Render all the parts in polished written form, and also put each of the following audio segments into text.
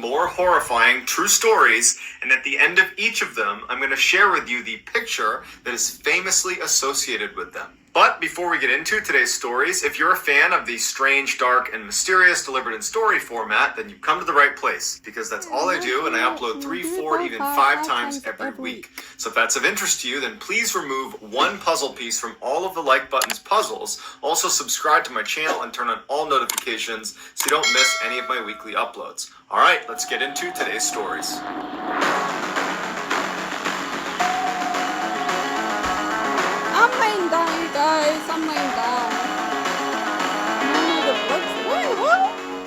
more horrifying true stories, and at the end of each of them, I'm going to share with you the picture that is famously associated with them. But before we get into today's stories, if you're a fan of the strange, dark, and mysterious delivered in story format, then you've come to the right place, because that's all I do, and I upload 3, 4, even 5 times every week. So if that's of interest to you, then please remove one puzzle piece from all of the like button's puzzles. Also subscribe to my channel and turn on all notifications so you don't miss any of my weekly uploads. Alright, let's get into today's stories. I'm laying down, you guys. I'm laying down.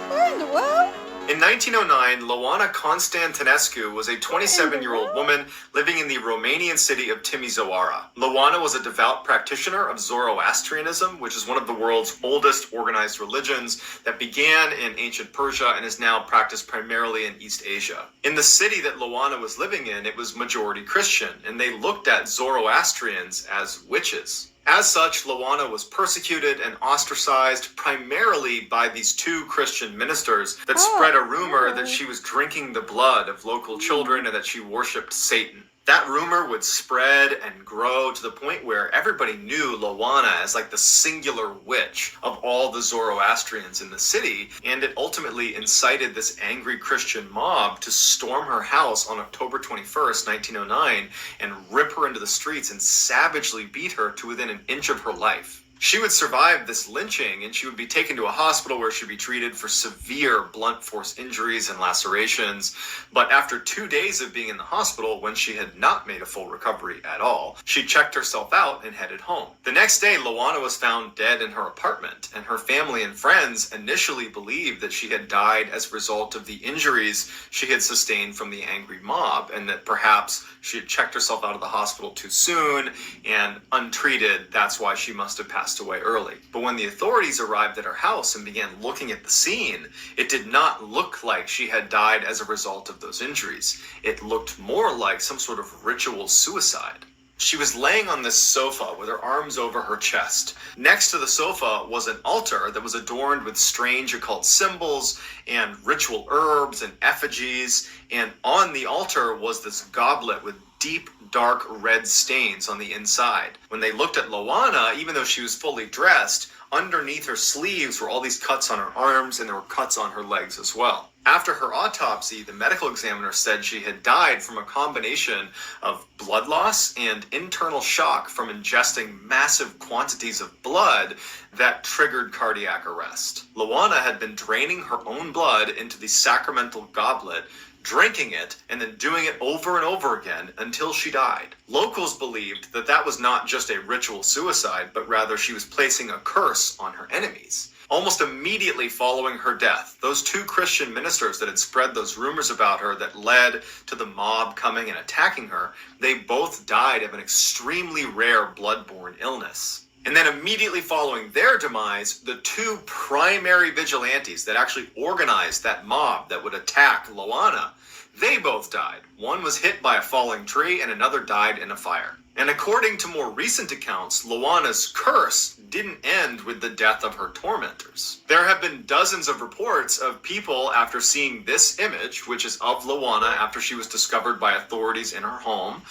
Where in the world? In 1909, Ioana Constantinescu was a 27-year-old woman living in the Romanian city of Timișoara. Ioana was a devout practitioner of Zoroastrianism, which is one of the world's oldest organized religions that began in ancient Persia and is now practiced primarily in East Asia. In the city that Ioana was living in, it was majority Christian, and they looked at Zoroastrians as witches. As such, Ioana was persecuted and ostracized primarily by these 2 Christian ministers that spread a rumor that she was drinking the blood of local children and that she worshipped Satan. That rumor would spread and grow to the point where everybody knew Ioana as like the singular witch of all the Zoroastrians in the city, and it ultimately incited this angry Christian mob to storm her house on October 21st, 1909, and rip her into the streets and savagely beat her to within an inch of her life. She would survive this lynching, and she would be taken to a hospital where she'd be treated for severe blunt force injuries and lacerations. But after 2 days of being in the hospital, when she had not made a full recovery at all, she checked herself out and headed home. The next day, Ioana was found dead in her apartment, and her family and friends initially believed that she had died as a result of the injuries she had sustained from the angry mob, and that perhaps she had checked herself out of the hospital too soon, and untreated, that's why she must have passed away early. But when the authorities arrived at her house and began looking at the scene, it did not look like she had died as a result of those injuries. It looked more like some sort of ritual suicide. She was laying on this sofa with her arms over her chest. Next to the sofa was an altar that was adorned with strange occult symbols and ritual herbs and effigies, and on the altar was this goblet with deep, dark red stains on the inside. When they looked at Ioana, even though she was fully dressed, underneath her sleeves were all these cuts on her arms, and there were cuts on her legs as well. After her autopsy, the medical examiner said she had died from a combination of blood loss and internal shock from ingesting massive quantities of blood that triggered cardiac arrest. Ioana had been draining her own blood into the sacramental goblet, drinking it, and then doing it over and over again until she died. Locals believed that that was not just a ritual suicide, but rather she was placing a curse on her enemies. Almost immediately following her death, those 2 Christian ministers that had spread those rumors about her that led to the mob coming and attacking her, they both died of an extremely rare blood-borne illness. And then immediately following their demise, the 2 primary vigilantes that actually organized that mob that would attack Ioana, they both died. One was hit by a falling tree and another died in a fire. And according to more recent accounts, Ioana's curse didn't end with the death of her tormentors. There have been dozens of reports of people after seeing this image, which is of Ioana after she was discovered by authorities in her home,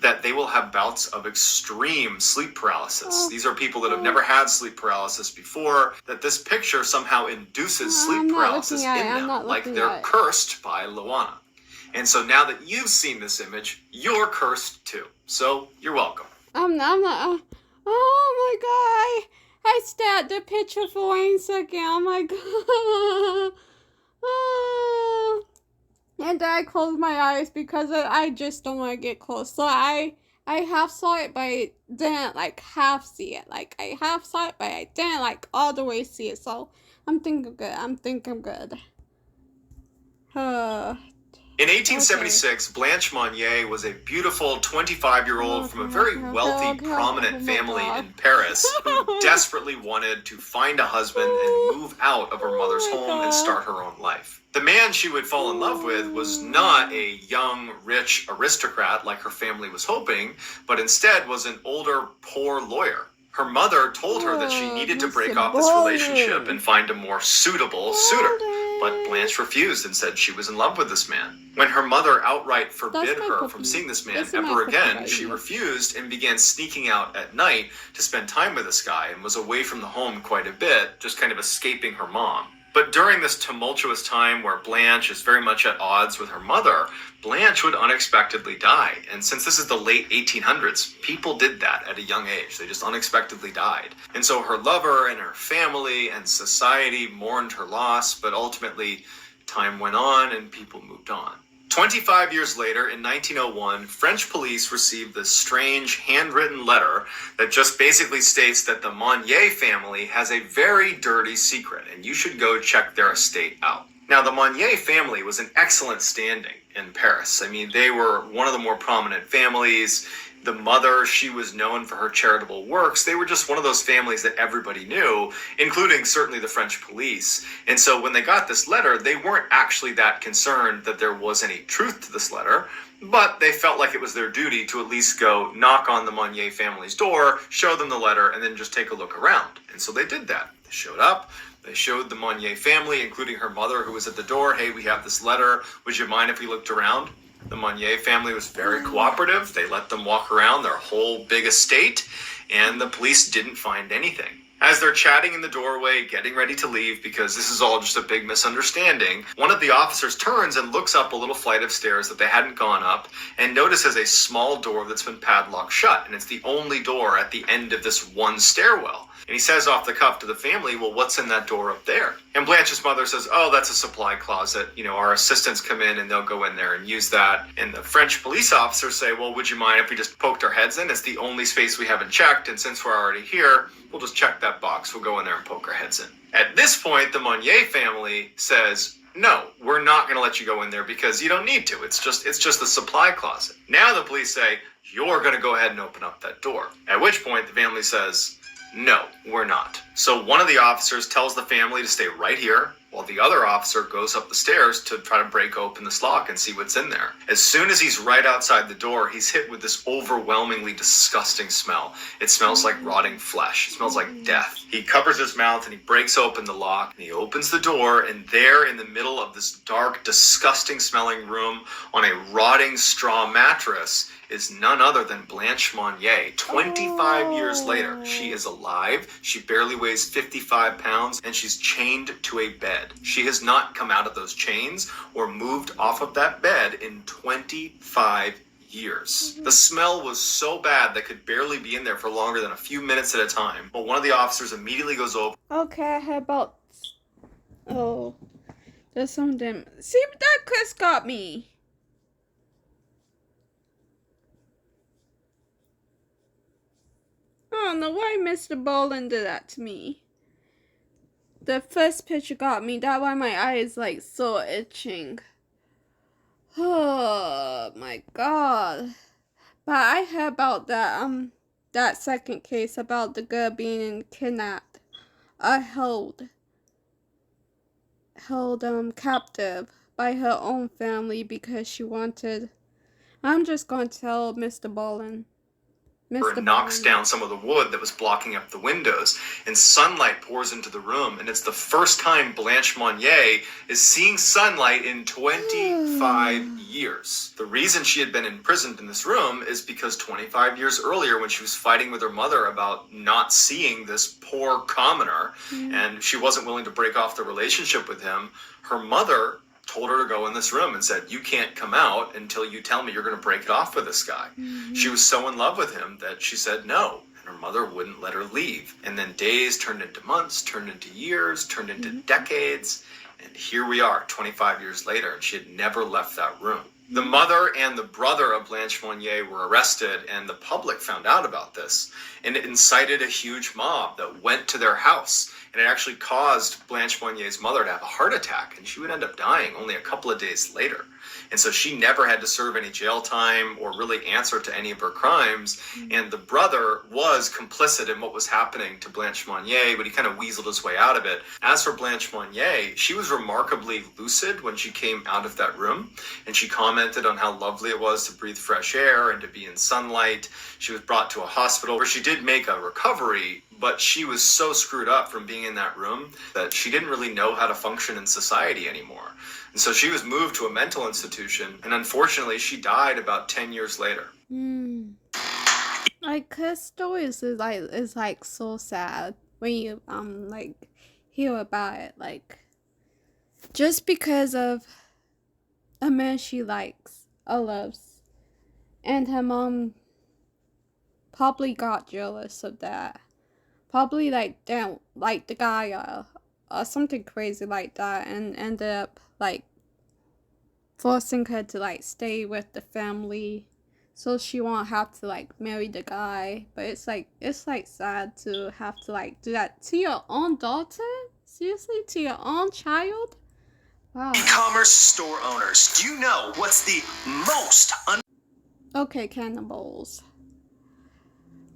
that they will have bouts of extreme sleep paralysis. These are people that have never had sleep paralysis before, that this picture somehow induces sleep paralysis in them, like they're cursed by Ioana. And so now that you've seen this image, you're cursed too. So you're welcome. I'm not. Oh my god! I stared at the picture for 1 second. Oh my god! And then I closed my eyes because I just don't want to get close. So I half saw it, but I didn't like half see it. Like I half saw it, but I didn't like all the way see it. So I'm thinking good. I'm good. In 1876, Blanche Monnier was a beautiful 25-year-old from a very wealthy, prominent family in Paris who desperately wanted to find a husband and move out of her mother's home and start her own life. The man she would fall in love with was not a young, rich aristocrat like her family was hoping, but instead was an older, poor lawyer. Her mother told her that she needed to break off this relationship and find a more suitable suitor. But Blanche refused and said she was in love with this man. When her mother outright forbid That's my her puppy. from seeing this man This is my ever puppy again, right she here. refused and began sneaking out at night to spend time with this guy and was away from the home quite a bit, just kind of escaping her mom. But during this tumultuous time where Blanche is very much at odds with her mother, Blanche would unexpectedly die. And since this is the late 1800s, people did that at a young age. They just unexpectedly died. And so her lover and her family and society mourned her loss, but ultimately time went on and people moved on. 25 years later, in 1901, French police received this strange handwritten letter that just basically states that the Monnier family has a very dirty secret, and you should go check their estate out. Now, the Monnier family was in excellent standing in Paris. I mean, they were one of the more prominent families. The mother, she was known for her charitable works. They were just one of those families that everybody knew, including certainly the French police. And so when they got this letter, they weren't actually that concerned that there was any truth to this letter, but they felt like it was their duty to at least go knock on the Monnier family's door, show them the letter, and then just take a look around. And so they did that. They showed up. They showed the Monnier family, including her mother, who was at the door, hey, we have this letter. Would you mind if we looked around? The Monnier family was very cooperative. They let them walk around their whole big estate, and the police didn't find anything. As they're chatting in the doorway, getting ready to leave, because this is all just a big misunderstanding, one of the officers turns and looks up a little flight of stairs that they hadn't gone up, and notices a small door that's been padlocked shut, and it's the only door at the end of this one stairwell. And he says off the cuff to the family, well, what's in that door up there? And Blanche's mother says, oh, that's a supply closet. You know, our assistants come in and they'll go in there and use that. And the French police officers say, well, would you mind if we just poked our heads in? It's the only space we haven't checked. And since we're already here, we'll just check that box. We'll go in there and poke our heads in. At this point, the Monnier family says, no, we're not going to let you go in there because you don't need to. It's just a supply closet. Now the police say, you're going to go ahead and open up that door. At which point the family says, no, we're not. So one of the officers tells the family to stay right here, while the other officer goes up the stairs to try to break open this lock and see what's in there. As soon as he's right outside the door, he's hit with this overwhelmingly disgusting smell. It smells like rotting flesh. It smells like death. He covers his mouth and he breaks open the lock, and he opens the door, and there in the middle of this dark, disgusting smelling room on a rotting straw mattress is none other than Blanche Monnier. 25 years later, she is alive. She barely weighs 55 pounds, and she's chained to a bed. She has not come out of those chains or moved off of that bed in 25 years. The smell was so bad they could barely be in there for longer than a few minutes at a time. But one of the officers immediately goes over. Okay, how about... Oh, there's something... See, that Chris got me. I don't know why Mr. Ballen did that to me. The first picture got me. That's why my eye is like so itching. Oh my god. But I heard about that second case about the girl being kidnapped. Held captive by her own family because she wanted. I'm just going to tell Mr. Ballen. Knocks down some of the wood that was blocking up the windows, and sunlight pours into the room, and it's the first time Blanche Monnier is seeing sunlight in 25 years. The reason she had been imprisoned in this room is because 25 years earlier, when she was fighting with her mother about not seeing this poor commoner, and she wasn't willing to break off the relationship with him, her mother told her to go in this room and said, you can't come out until you tell me you're going to break it off with this guy. She was so in love with him that she said no, and her mother wouldn't let her leave. And then days turned into months, turned into years, turned into decades, and here we are 25 years later, and she had never left that room. The mother and the brother of Blanche Monnier were arrested, and the public found out about this, and it incited a huge mob that went to their house, and it actually caused Blanche Monnier's mother to have a heart attack, and she would end up dying only a couple of days later. And so she never had to serve any jail time or really answer to any of her crimes. And the brother was complicit in what was happening to Blanche Monnier, but he kind of weaseled his way out of it. As for Blanche Monnier, she was remarkably lucid when she came out of that room. And she commented on how lovely it was to breathe fresh air and to be in sunlight. She was brought to a hospital where she did make a recovery, but she was so screwed up from being being in that room that she didn't really know how to function in society anymore. And so she was moved to a mental institution, and unfortunately she died about 10 years later. Like her stories is like so sad when you like hear about it. Like just because of a man she likes or loves, and her mom probably got jealous of that. Probably like don't like the guy or something crazy like that, and ended up like forcing her to like stay with the family so she won't have to like marry the guy. But it's like sad to have to like do that to your own daughter. Seriously, to your own child. Wow. E-commerce store owners, do you know what's the most Okay, cannibals.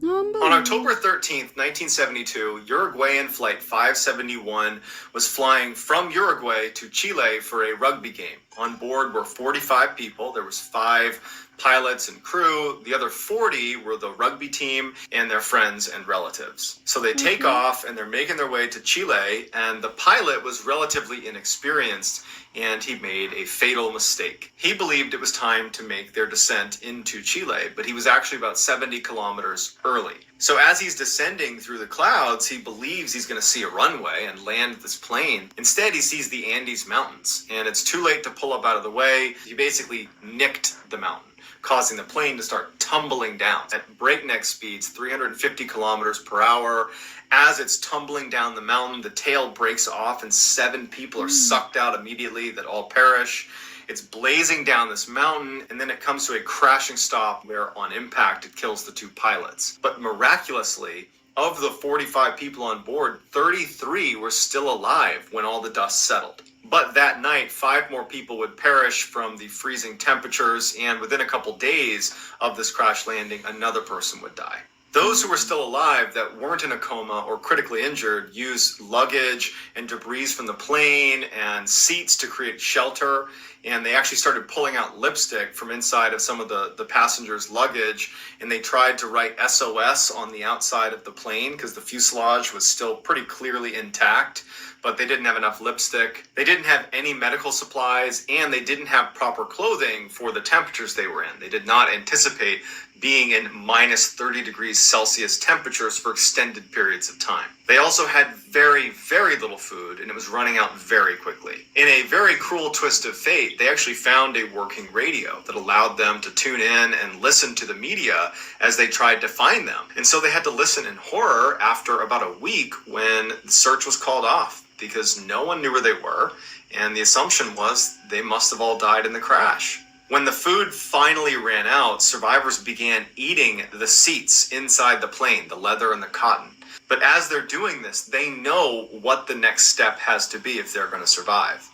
On October 13th, 1972, Uruguayan Flight 571 was flying from Uruguay to Chile for a rugby game. On board were 45 people. There was 5 pilots and crew. The other 40 were the rugby team and their friends and relatives. So they take off and they're making their way to Chile, and the pilot was relatively inexperienced and he made a fatal mistake. He believed it was time to make their descent into Chile, but he was actually about 70 kilometers early. So as he's descending through the clouds, he believes he's going to see a runway and land this plane. Instead, he sees the Andes Mountains, and it's too late to pull up out of the way. He basically nicked the mountain, causing the plane to start tumbling down at breakneck speeds, 350 kilometers per hour. As it's tumbling down the mountain, the tail breaks off and 7 people are sucked out immediately that all perish. It's blazing down this mountain, and then it comes to a crashing stop where on impact it kills the 2 pilots. But miraculously, of the 45 people on board, 33 were still alive when all the dust settled. But that night, 5 more people would perish from the freezing temperatures, and within a couple days of this crash landing, another person would die. Those who were still alive that weren't in a coma or critically injured used luggage and debris from the plane and seats to create shelter, and they actually started pulling out lipstick from inside of some of the passengers' luggage, and they tried to write SOS on the outside of the plane because the fuselage was still pretty clearly intact, but they didn't have enough lipstick. They didn't have any medical supplies, and they didn't have proper clothing for the temperatures they were in. They did not anticipate being in minus 30 degrees Celsius temperatures for extended periods of time. They also had very, very little food, and it was running out very quickly. In a very cruel twist of fate, they actually found a working radio that allowed them to tune in and listen to the media as they tried to find them. And so they had to listen in horror after about a week when the search was called off because no one knew where they were, and the assumption was they must have all died in the crash. When the food finally ran out, survivors began eating the seats inside the plane, the leather and the cotton. But as they're doing this, they know what the next step has to be if they're going to survive.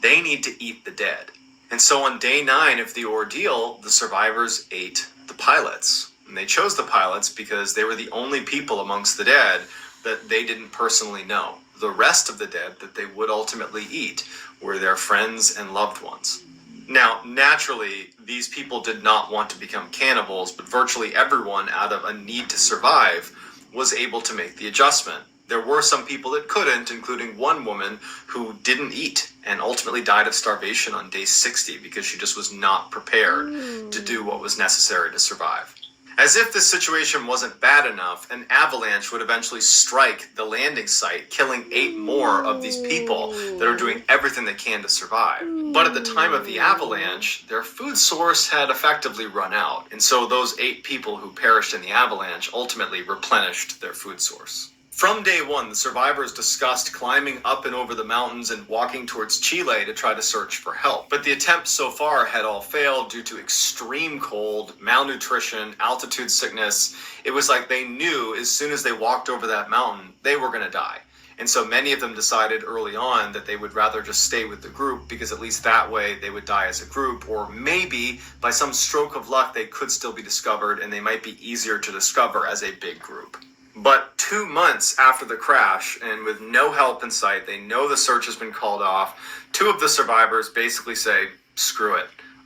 They need to eat the dead. And so on day 9 of the ordeal, the survivors ate the pilots. And they chose the pilots because they were the only people amongst the dead that they didn't personally know. The rest of the dead that they would ultimately eat were their friends and loved ones. Now, naturally, these people did not want to become cannibals, but virtually everyone, out of a need to survive, was able to make the adjustment. There were some people that couldn't, including one woman who didn't eat and ultimately died of starvation on day 60 because she just was not prepared to do what was necessary to survive. As if this situation wasn't bad enough, an avalanche would eventually strike the landing site, killing 8 more of these people that are doing everything they can to survive. But at the time of the avalanche, their food source had effectively run out, and so those 8 people who perished in the avalanche ultimately replenished their food source. From day 1, the survivors discussed climbing up and over the mountains and walking towards Chile to try to search for help. But the attempts so far had all failed due to extreme cold, malnutrition, altitude sickness. It was like they knew as soon as they walked over that mountain, they were going to die. And so many of them decided early on that they would rather just stay with the group because at least that way they would die as a group, or maybe by some stroke of luck they could still be discovered and they might be easier to discover as a big group. But 2 months after the crash, and with no help in sight, they know the search has been called off. 2 of the survivors basically say, screw it.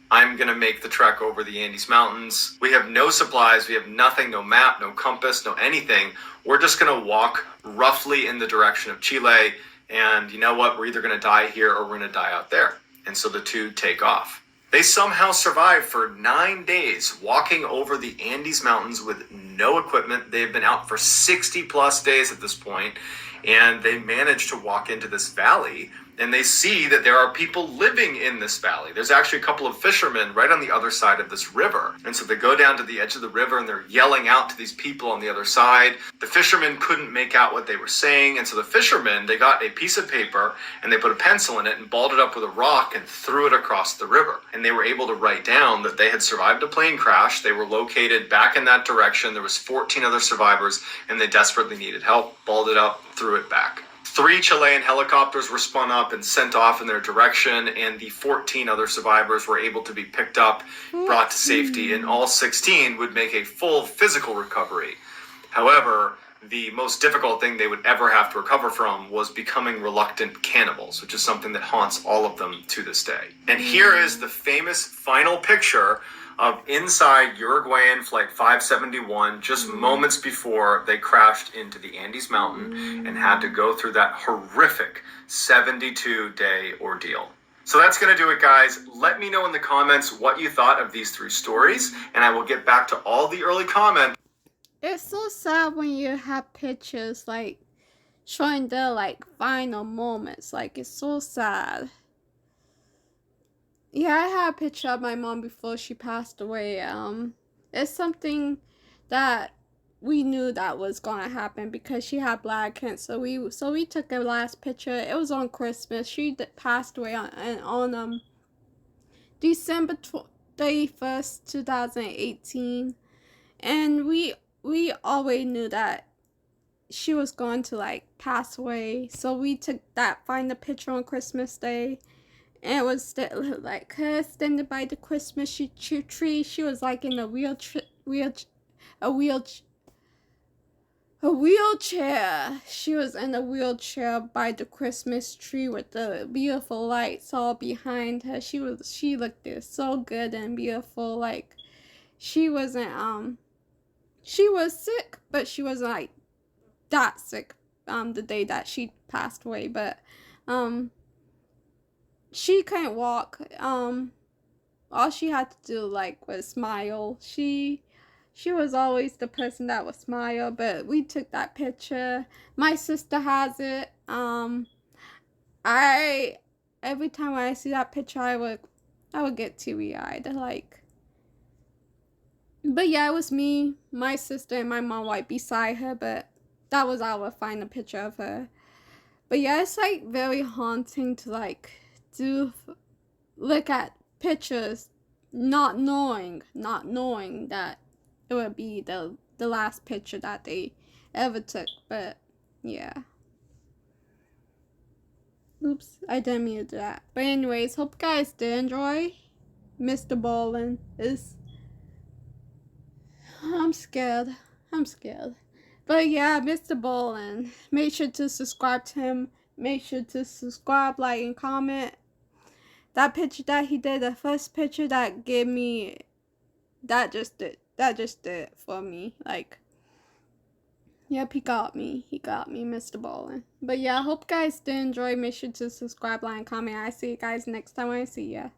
I'm gonna make the trek over the Andes Mountains. We have no supplies, we have nothing, no map, no compass, no anything. We're just gonna walk roughly in the direction of Chile, and you know what? We're either gonna die here or we're gonna die out there. And so the two take off. They somehow survived for 9 days, walking over the Andes Mountains with no equipment. They've been out for 60 plus days at this point, and they managed to walk into this valley, and they see that there are people living in this valley. There's actually a couple of fishermen right on the other side of this river. And so they go down to the edge of the river and they're yelling out to these people on the other side. The fishermen couldn't make out what they were saying. And so the fishermen, they got a piece of paper and they put a pencil in it and balled it up with a rock and threw it across the river. And they were able to write down that they had survived a plane crash. They were located back in that direction. There was 14 other survivors and they desperately needed help. Balled it up, threw it back. 3 Chilean helicopters were spun up and sent off in their direction, and the 14 other survivors were able to be picked up, brought to safety, and all 16 would make a full physical recovery. However, the most difficult thing they would ever have to recover from was becoming reluctant cannibals, which is something that haunts all of them to this day. And here is the famous final picture of inside Uruguayan Flight 571 just moments before they crashed into the Andes Mountain and had to go through that horrific 72-day ordeal. So that's going to do it, guys. Let me know in the comments what you thought of these 3 stories, and I will get back to all the early comments. It's so sad when you have pictures like showing their like final moments. Like, it's so sad. Yeah, I had a picture of my mom before she passed away. It's something that we knew that was gonna happen because she had bladder cancer. So we took a last picture. It was on Christmas. She passed away on December 31st, 2018, and we always knew that she was going to like pass away. So we took that final picture on Christmas Day. And it was like her standing by the Christmas tree. She was like in a wheelchair. She was in a wheelchair by the Christmas tree with the beautiful lights all behind her. She looked so good and beautiful. Like, she wasn't she was sick, but she wasn't like that sick the day that she passed away. But she couldn't walk. All she had to do like was smile. She was always the person that would smile. But we took that picture. My sister has it. Every time I see that picture, I would get teary-eyed. Like, but yeah, it was me, my sister, and my mom right beside her. But that was our final picture of her. But yeah, it's like very haunting to like look at pictures not knowing that it would be the last picture that they ever took. But yeah, oops, I didn't mean to do that. But anyways, hope you guys did enjoy. Mr. Ballin is I'm scared. But yeah, Mr. Ballin, make sure to subscribe to him. Make sure to subscribe, like, and comment. That picture that he did, the first picture that gave me, that just did it for me. Like, yep, he got me, Mr. Ballin. But yeah, I hope you guys did enjoy. Make sure to subscribe, like, and comment. I see you guys next time I see ya.